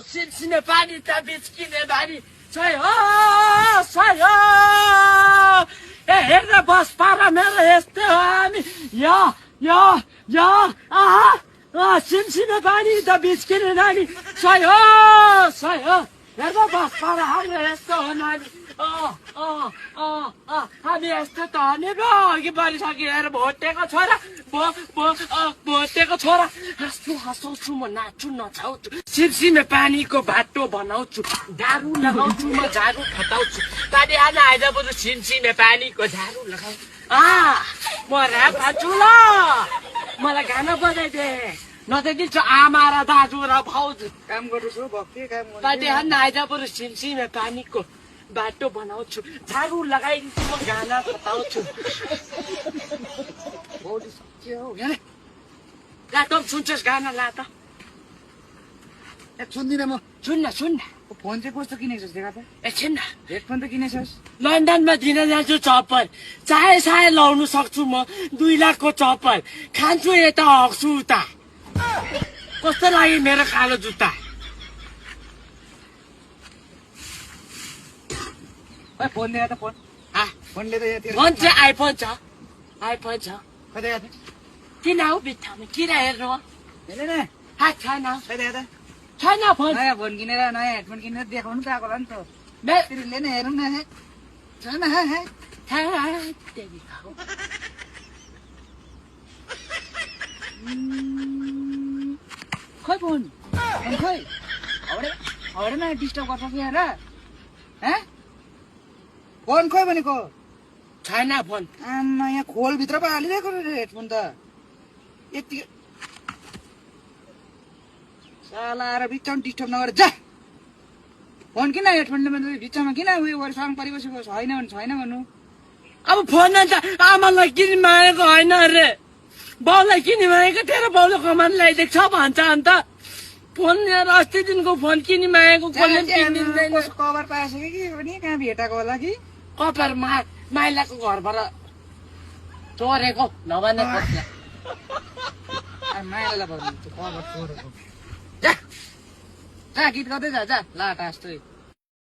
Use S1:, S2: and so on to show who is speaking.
S1: सिमसिमे पानी त बिच्किने बानी छोयो छोयो ए हेर्न बस पारा मेरो यस्तै हो हामी सिमसिमे पानी त बिच्किने नानी छोयो छोयो हेर्न बस पारा हाम्रो यस्तो हो नानी हामी यस्तो त हो नि अघि बढिसक्यो हेर भोटेको छोरा भोटेको छोरा हाँस्छु हँसाउँछु म नाच्छु नचाउँछु सिमसिमे पानीको बाटो बनाउँछु दारू लगाउँछु म झाडु खटाउँछु पानी आज आइज बरु सिमसिमे पानीको झाडु लगाउ म ऱ्याप हान्छु ल मलाई गाना बजाइदे नदिन्छु आमा र दाजु र भाउजू
S2: काम गर्छु भक्ति काम
S1: पानी हान्न आइज बरु सिमसिमे पानीको बाटो बनाउँछु झाडु लगाइदिन्छु म गाना खटाउँछु ला त सुन्छस् गाना ला त
S2: सुन्दिनँ म
S1: सुन्न
S2: फोन चाहिँ कस्तो किनेको छस् देखा त
S1: एकछिन न
S2: हेडफोन त किनेछस्
S1: लन्डनमा दिन जान्छु चप्पल चाहे साहे लाउनु सक्छु म 2 लाखको चप्पल खान्छु यता हक्छु उता कस्तो लाग्यो मेरो कालो जुत्ता
S2: फोन देखा त फोनले त
S1: फोन चाहिँ आइफोन छ
S2: कतै देखा त
S1: किन हौ बित्थामा किन हेर्नु
S2: हेर्न
S1: छैन
S2: खै देखा त
S1: छैन फोन
S2: नयाँ फोन किनेर नयाँ हेडफोन किनेर देखाउनु त आएको होला नि त तिमीले नै हेरौँ न छैन खै फोन खै हौडेमा डिस्टर्ब गर्छ कि यहाँ फोन खोइ भनेको
S1: छैन फोन
S2: आमा यहाँ खोलभित्र पो हालिरहेको हेडफोन त यति साला आएर बिचमा डिस्टर्ब नगर जा फोन किन हेडफोनले मात्रै बिचमा किन उयो गरेर साङ परिबसेको छैन भने छैन भन्नु
S1: अब फोन त आमालाई किनि मागेको होइन अरे बाउलाई किनि मागेको तेरो बाउले कमान ल्याइदिएको छ भन्छ अन्त फोन अस्ति दिनको फोन किनि मागेको कसले किनिदिँदैन
S2: कभर पाएछ कि पनि कहाँ भेटाएको होला कि
S1: कभर माइलाको घरबाट चोरेको नभने
S2: माइलालाई भन्नु कभर चोरेको जा गीत गर्दै जा लाटा जस्तै